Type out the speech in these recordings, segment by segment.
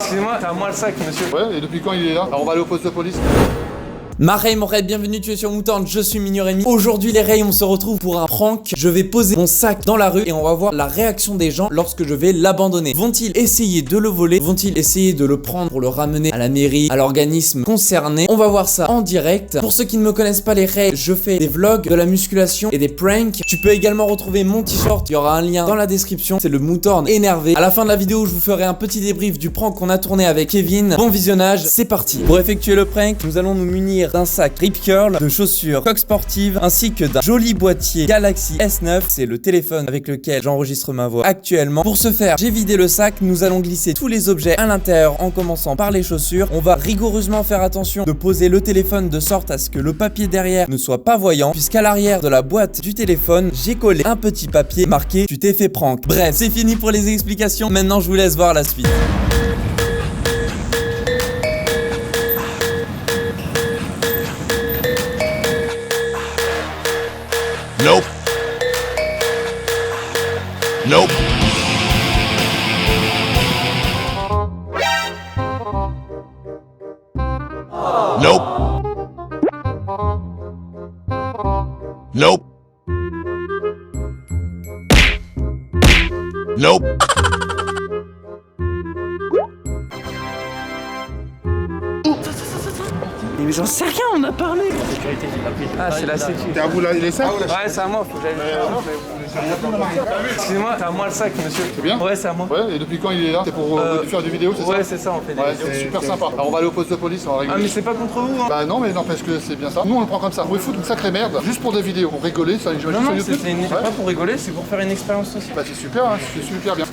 Excusez-moi, c'est à moi le sac, monsieur. Ouais, et depuis quand il est là? Alors on va aller au poste de police. Marais, mon raid, bienvenue, tu es sur Mouton, je suis Mignorémi. Aujourd'hui les rays, on se retrouve pour un prank. Je vais poser mon sac dans la rue et on va voir la réaction des gens lorsque je vais l'abandonner. Vont-ils essayer de le voler? Vont-ils essayer de le prendre pour le ramener à la mairie, à l'organisme concerné? On va voir ça en direct. Pour ceux qui ne me connaissent pas les rays, je fais des vlogs, de la musculation et des pranks. Tu peux également retrouver mon t-shirt, il y aura un lien dans la description. C'est le Mouton énervé. À la fin de la vidéo, je vous ferai un petit débrief du prank qu'on a tourné avec Kevin. Bon visionnage, c'est parti. Pour effectuer le prank, nous allons nous munir d'un sac Rip Curl, de chaussures Coq Sportive ainsi que d'un joli boîtier Galaxy S9. C'est le téléphone avec lequel j'enregistre ma voix actuellement. Pour ce faire, j'ai vidé le sac. Nous allons glisser tous les objets à l'intérieur en commençant par les chaussures. On va rigoureusement faire attention de poser le téléphone de sorte à ce que le papier derrière ne soit pas voyant, puisqu'à l'arrière de la boîte du téléphone, j'ai collé un petit papier marqué "Tu t'es fait prank". Bref, c'est fini pour les explications. Maintenant, je vous laisse voir la suite. Nope. Nope. Nope. Nope. Nope. Mais j'en sais rien, on a parlé. Ah, c'est la sécu. C'est à vous là, les sacs? Ouais, c'est à moi, faut que j'aille. Excusez-moi, c'est à moi le sac, monsieur. C'est bien? Ouais, c'est à moi. Ouais, et depuis quand il est là? C'est pour faire des vidéos, c'est ça? Ouais, c'est ça, on fait des Ouais, vidéos. c'est super sympa. Alors on va aller au poste de police, on va Ah, rigoler. mais c'est pas contre vous, hein. Bah non, mais n'empêche que c'est bien ça. Nous on le prend comme ça. On va foutre une sacrée merde juste pour des vidéos. Pour rigoler, ça Non, j'imagine non, sur YouTube. c'est Ouais. pas pour rigoler, c'est pour faire une expérience sociale. Bah c'est super, hein, c'est super bien.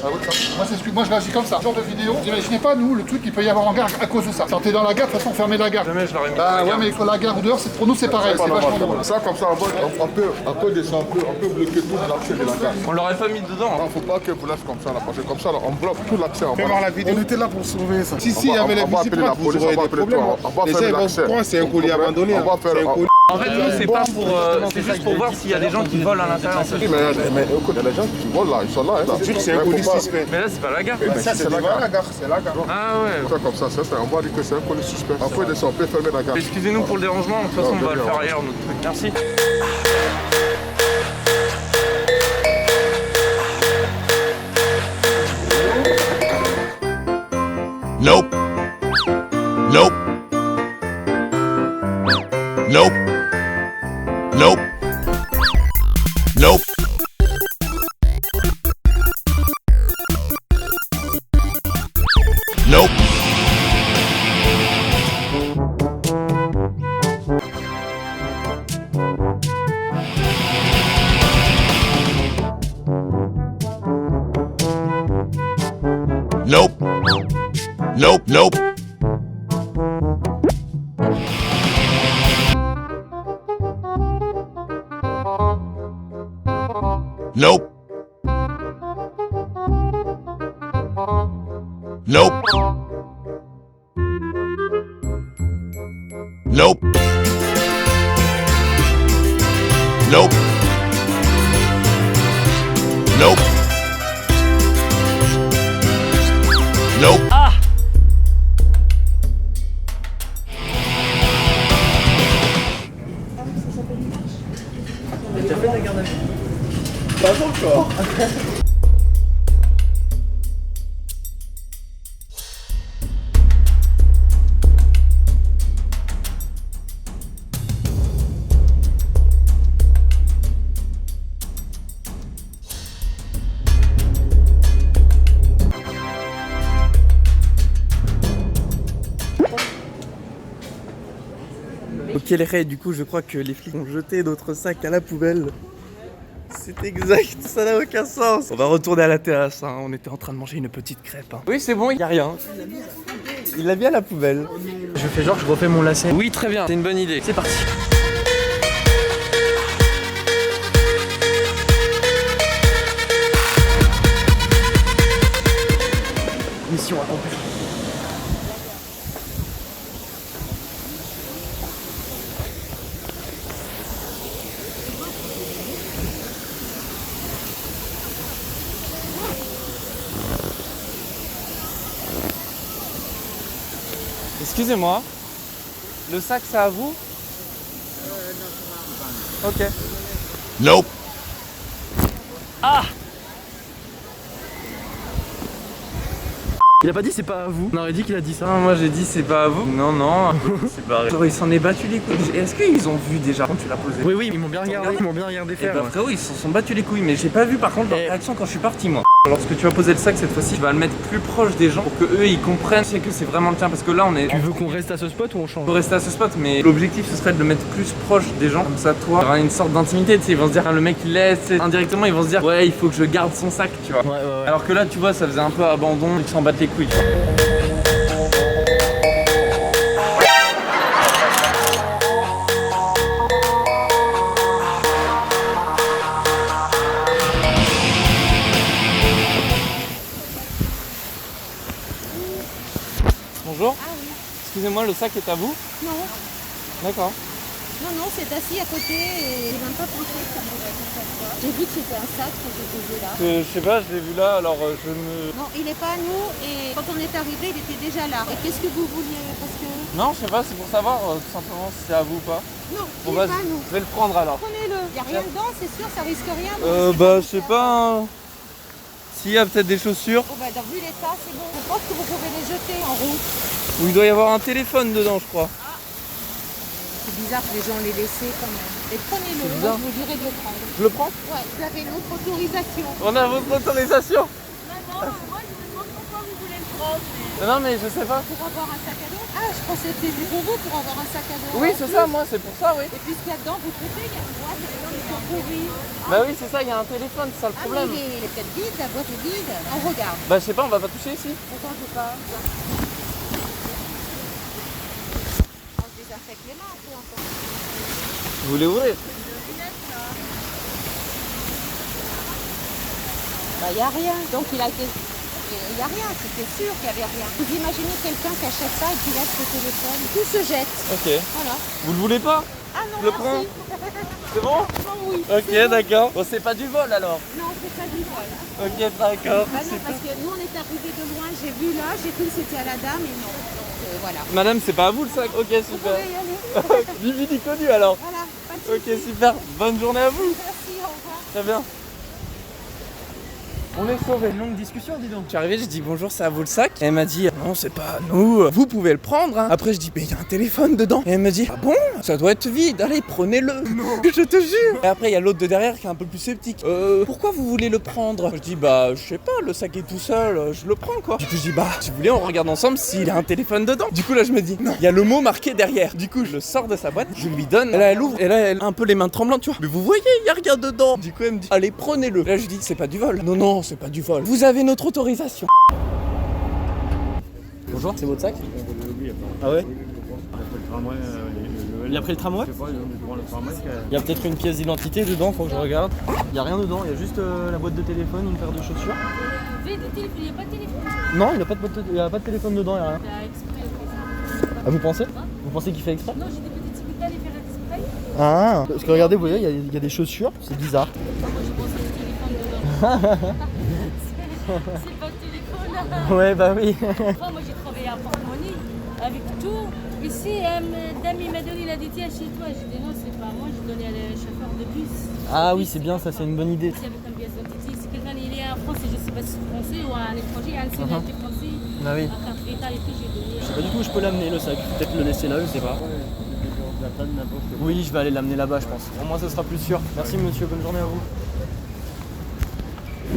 Ah ouais, ça. Moi je réagis comme ça. Ce genre de vidéo, vous imaginez pas nous le truc qu'il peut y avoir en gare à cause de ça. Sortez dans la gare, de toute façon fermez la gare. Jamais je l'aurais mis. Bah ouais, mais il faut la gare ou dehors, pour nous c'est pareil, c'est vachement drôle. Ça, comme ça, on peut descendre, on peut bloquer tout l'accès de la gare. On l'aurait pas mis dedans. Non, faut pas que vous laissez comme ça, là, parce que comme ça, là, on bloque tout l'accès en bas. Fais voir la vidéo. On était là pour surveiller ça. Si, il y On avait les va appeler la visites, vous police, aurez on va des appeler problèmes. toi, on va Les gens, faire ils vont l'accès. croire c'est un colis abandonné. On va faire C'est un colis. En fait, nous, c'est pas pour. C'est juste pour voir s'il y a des gens qui volent à l'intérieur. Mais écoute, il y a des gens qui volent là, ils sont là. C'est sûr que c'est un colis suspect. Mais là, c'est pas la gare. Ça, c'est devant la gare. C'est la gare. Ah ouais. Ça, comme ça, on va dire que c'est un colis suspect. Après, on peut fermer la gare. Excusez-nous pour le dérangement, de toute façon, on va le faire ailleurs, notre truc. Merci. Nope. Nope. Nope. Nope. Nope. Nope. Nope. Nope. Nope. Nope. Nope. Nope. Nope. Nope. Nope. Ok les rays, du coup je crois que les flics ont jeté notre sac à la poubelle. C'est exact, ça n'a aucun sens. On va retourner à la terrasse, hein. On était en train de manger une petite crêpe. Hein. Oui c'est bon, il n'y a rien. Il l'a mis à la poubelle. Je fais genre que je refais mon lacet. Oui, très bien, c'est une bonne idée. C'est parti. Mission accomplie. Excusez-moi. Le sac, c'est à vous? Ok. Nope. Il a pas dit c'est pas à vous. On aurait dit qu'il a dit ça. Non, moi j'ai dit c'est pas à vous. Non, non. C'est pas vrai. Genre, il s'en est battu les couilles. Est-ce qu'ils ont vu déjà quand tu l'as posé? Oui, ils m'ont bien regardé. Ils m'ont bien regardé Et faire. bah frérot, ils s'en sont battus les couilles. Mais j'ai pas vu par contre leur réaction quand je suis parti moi. Lorsque tu vas poser le sac cette fois-ci, tu vas le mettre plus proche des gens pour que eux ils comprennent que c'est vraiment le tien. Parce que là on est. Tu veux qu'on reste à ce spot ou on change? On peut rester à ce spot, mais l'objectif ce serait de le mettre plus proche des gens. Comme ça, toi, tu auras une sorte d'intimité. Tu sais, ils vont se dire, le mec il laisse. Indirectement, ils vont se dire, ouais, il faut que je garde son sac, tu vois. Ouais. Alors que là, tu vois, ça faisait un peu abandon. Ils s'en battent les couilles. Bonjour. Ah oui. Excusez-moi, le sac est à vous? Non, D'accord. non, c'est assis à côté et j'ai même pas pensé que ça pourrait être ça. J'ai vu que c'était un sac que j'ai posé là. Je sais pas, je l'ai vu là, alors je me... Non, il n'est pas à nous et quand on est arrivé, il était déjà là. Et qu'est-ce que vous vouliez? Parce que... Non, je sais pas, c'est pour savoir tout simplement si c'est à vous ou pas. Non, Bon il bah, n'est pas à nous. je vais le prendre alors. Prenez-le. Il n'y a rien dedans, c'est sûr, ça risque rien. Bah, je sais pas. S'il y a peut-être des chaussures. Oh, bah, vu l'état, c'est bon. Je pense que vous pouvez les jeter en route. Où il doit y avoir un téléphone dedans, je crois. C'est bizarre que les gens les laissent quand même. Et prenez-le, C'est moi bizarre. je vous dirai de le prendre. Je le prends? Ouais, vous avez notre autorisation. On a votre autorisation? Moi je me demande pourquoi vous voulez le prendre. Non, mais je sais pas. Pour avoir un sac à dos? Ah, je pensais que c'était pour vous, pour avoir un sac à dos. Oui, c'est ça, moi, c'est pour ça, oui. Et puis ce qu'il y a dedans, vous trouvez, il y a une boîte, ils sont pourris. Bah oui, c'est ça, il y a un téléphone, c'est ça le Ah, problème. mais il est peut-être vide, la boîte est vide. On regarde. Bah, je sais pas, on va pas toucher ici. Pourquoi je pas? On se désinfecte les mains un peu encore. Vous voulez ouvrir? Bah, il n'y a rien. Donc il a été. Il n'y a rien, c'était sûr qu'il n'y avait rien. Vous imaginez quelqu'un qui achète ça et qui laisse le téléphone, tout se jette. Ok. Voilà. Vous le voulez pas? Ah non, Je le merci. prends. C'est bon? Non, oui. Ok, d'accord. Bon, c'est pas du vol alors. Non, c'est pas du vol. Ok, d'accord. Bah non, parce que nous on est arrivés de loin, j'ai vu là, j'ai cru que c'était à la dame et non. Donc voilà. Madame, c'est pas à vous le sac? Ok, Vous super. pouvez y aller. Vivi du connu alors. Voilà, pas de Ok, soucis. super. Bonne journée à vous. Merci, au revoir. Très bien. On est sauvés. Longue discussion, dis donc. Je suis arrivé, je dis bonjour, c'est à vous le sac? Et elle m'a dit non, c'est pas à nous, vous pouvez le prendre. Hein. Après, je dis mais il y a un téléphone dedans. Et elle me dit ah bon? Ça doit être vide, allez, prenez-le. Non. Je te jure. Et après, il y a l'autre de derrière qui est un peu plus sceptique. Pourquoi vous voulez le prendre? Je dis bah, je sais pas, le sac est tout seul, je le prends quoi. Du coup, je dis bah, si vous voulez, on regarde ensemble s'il a un téléphone dedans. Du coup, là, je me dis non, il y a le mot marqué derrière. Du coup, je le sors de sa boîte, je lui donne. Et là, elle ouvre, et là, elle a un peu les mains tremblantes, tu vois. Mais vous voyez, il y a rien dedans. Du coup, elle me dit allez, prenez-le. Là, je dis c'est pas du vol. Non, non, c'est pas du vol. Vous avez notre autorisation. Bonjour, c'est votre sac? Ah ouais? Il a pris le tramway? Il y a peut-être une pièce d'identité dedans, faut que je regarde. Il y a rien dedans, il y a juste la boîte de téléphone, une paire de chaussures. Il n'y a pas de téléphone. Non, il n'y a pas de téléphone dedans, il n'y a rien. Il a exprès. Ah, vous pensez? Vous pensez qu'il fait exprès? Non, j'ai des petites typiques à les faire exprès. Ah, parce que regardez, vous voyez, il y a des chaussures, c'est bizarre. Moi, je pense que le téléphone dedans. C'est pas le téléphone. Ouais, bah oui. Moi, j'ai travaillé à porte-monnaie avec tout. Ici, dame, il m'a donné, il a dit tiens, chez toi. J'ai dit non, c'est pas moi, j'ai donné à le chauffeur de bus. Ah oui, c'est bien, ça, c'est une bonne idée. Ici, avec un pièce d'identité. Si quelqu'un il est en France, je sais pas si c'est français ou un étranger, un nationalité français, Ah oui. un carte vitale et tout, j'ai donné. Je sais pas du tout, je peux l'amener le sac. Peut-être le laisser là, je sais pas. Oui, je vais aller l'amener là-bas, je pense. Au moins, ça sera plus sûr. Merci, monsieur, bonne journée à vous.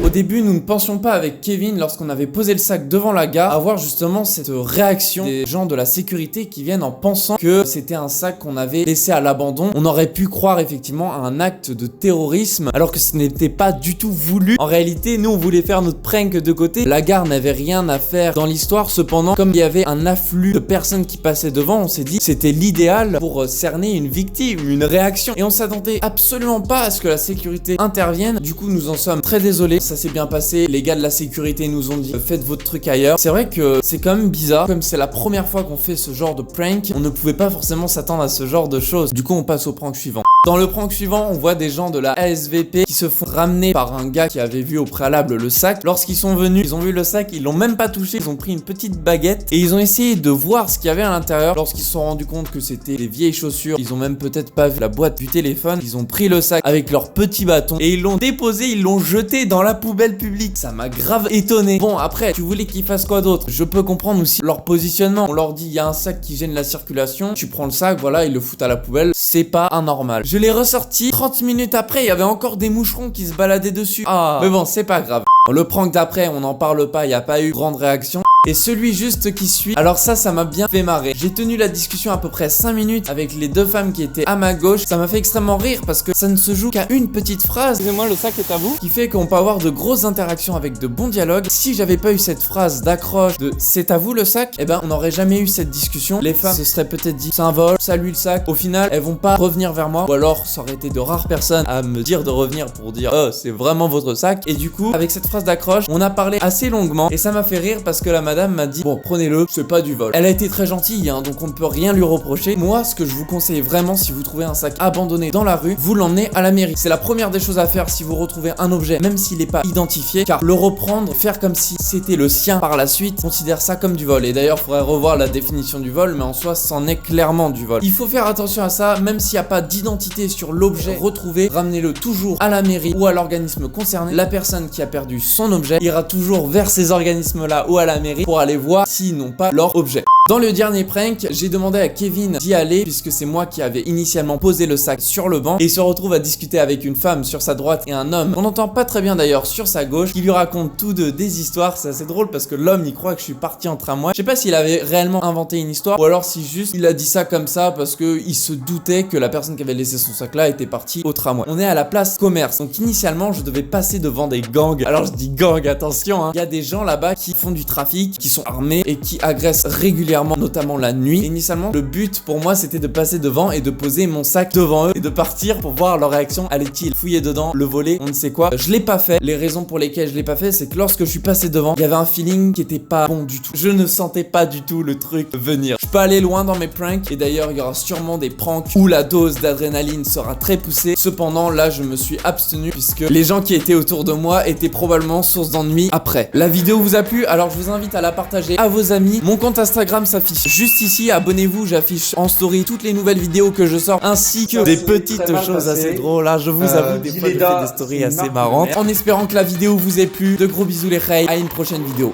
Au début, nous ne pensions pas avec Kevin, lorsqu'on avait posé le sac devant la gare, avoir justement cette réaction des gens de la sécurité qui viennent en pensant que c'était un sac qu'on avait laissé à l'abandon. On aurait pu croire effectivement à un acte de terrorisme, alors que ce n'était pas du tout voulu. En réalité, nous on voulait faire notre prank de côté. La gare n'avait rien à faire dans l'histoire. Cependant, comme il y avait un afflux de personnes qui passaient devant, on s'est dit que c'était l'idéal pour cerner une victime, une réaction. Et on s'attendait absolument pas à ce que la sécurité intervienne. Du coup, nous en sommes très désolés. Ça s'est bien passé, les gars de la sécurité nous ont dit faites votre truc ailleurs. C'est vrai que c'est quand même bizarre, comme c'est la première fois qu'on fait ce genre de prank, on ne pouvait pas forcément s'attendre à ce genre de choses. Du coup on passe au prank suivant. Dans le prank suivant, on voit des gens de la ASVP qui se font ramener par un gars qui avait vu au préalable le sac. Lorsqu'ils sont venus, ils ont vu le sac, ils l'ont même pas touché, ils ont pris une petite baguette et ils ont essayé de voir ce qu'il y avait à l'intérieur. Lorsqu'ils se sont rendus compte que c'était des vieilles chaussures, ils ont même peut-être pas vu la boîte du téléphone, ils ont pris le sac avec leur petit bâton et ils l'ont déposé, ils l'ont jeté dans la poubelle publique. Ça m'a grave étonné. Bon, après, tu voulais qu'ils fassent quoi d'autre? Je peux comprendre aussi leur positionnement. On leur dit, il y a un sac qui gêne la circulation, tu prends le sac, voilà, ils le foutent à la poubelle. C'est pas anormal. Je l'ai ressorti, 30 minutes après, il y avait encore des moucherons qui se baladaient dessus. Ah, mais bon, c'est pas grave. Le prank d'après, on n'en parle pas, il n'y a pas eu grande réaction. Et celui juste qui suit, alors ça m'a bien fait marrer. J'ai tenu la discussion à peu près 5 minutes avec les deux femmes qui étaient à ma gauche. Ça m'a fait extrêmement rire parce que ça ne se joue qu'à une petite phrase. Excusez-moi, le sac est à vous. Qui fait qu'on peut avoir de grosses interactions avec de bons dialogues. Si j'avais pas eu cette phrase d'accroche de c'est à vous le sac, eh ben on n'aurait jamais eu cette discussion. Les femmes se seraient peut-être dit c'est un vol, salut le sac. Au final, elles vont pas revenir vers moi. Ou alors ça aurait été de rares personnes à me dire de revenir pour dire oh c'est vraiment votre sac. Et du coup, avec cette phrase d'accroche, on a parlé assez longuement. Et ça m'a fait rire parce que la madame m'a dit bon prenez-le, c'est pas du vol. Elle a été très gentille hein, donc on ne peut rien lui reprocher. Moi ce que je vous conseille vraiment si vous trouvez un sac abandonné dans la rue, vous l'emmenez à la mairie. C'est la première des choses à faire si vous retrouvez un objet même s'il n'est pas identifié, car le reprendre, faire comme si c'était le sien par la suite, considère ça comme du vol. Et d'ailleurs faudrait revoir la définition du vol, mais en soi c'en est clairement du vol. Il faut faire attention à ça, même s'il n'y a pas d'identité sur l'objet retrouvé, ramenez-le toujours à la mairie ou à l'organisme concerné. La personne qui a perdu son objet ira toujours vers ces organismes là ou à la mairie pour aller voir s'ils n'ont pas leur objet. Dans le dernier prank, j'ai demandé à Kevin d'y aller puisque c'est moi qui avais initialement posé le sac sur le banc et il se retrouve à discuter avec une femme sur sa droite et un homme, on n'entend pas très bien d'ailleurs, sur sa gauche, qui lui raconte tous deux des histoires. C'est assez drôle parce que l'homme il croit que je suis parti en tramway. Je sais pas s'il avait réellement inventé une histoire ou alors si juste il a dit ça comme ça parce que il se doutait que la personne qui avait laissé son sac là était partie au tramway. On est à la place Commerce, donc initialement je devais passer devant des gangs. Alors je dis gang, attention hein. Il y a des gens là-bas qui font du trafic, qui sont armés et qui agressent régulièrement, notamment la nuit. Et initialement le but pour moi c'était de passer devant et de poser mon sac devant eux et de partir pour voir leur réaction. Allait-il fouiller dedans, le voler, on ne sait quoi. Je l'ai pas fait. Les raisons pour lesquelles je l'ai pas fait, c'est que lorsque je suis passé devant, il y avait un feeling qui était pas bon du tout. Je ne sentais pas du tout le truc venir. Je peux aller loin dans mes pranks et d'ailleurs il y aura sûrement des pranks où la dose d'adrénaline sera très poussée. Cependant là je me suis abstenu puisque les gens qui étaient autour de moi étaient probablement source d'ennui après. La vidéo vous a plu, alors je vous invite à la partager à vos amis. Mon compte Instagram s'affiche juste ici, abonnez-vous, j'affiche en story toutes les nouvelles vidéos que je sors ainsi que des petites choses assez drôles. Là je vous avoue, des fois je fais des stories assez marrantes. En espérant que la vidéo vous ait plu, de gros bisous les reilles, à une prochaine vidéo.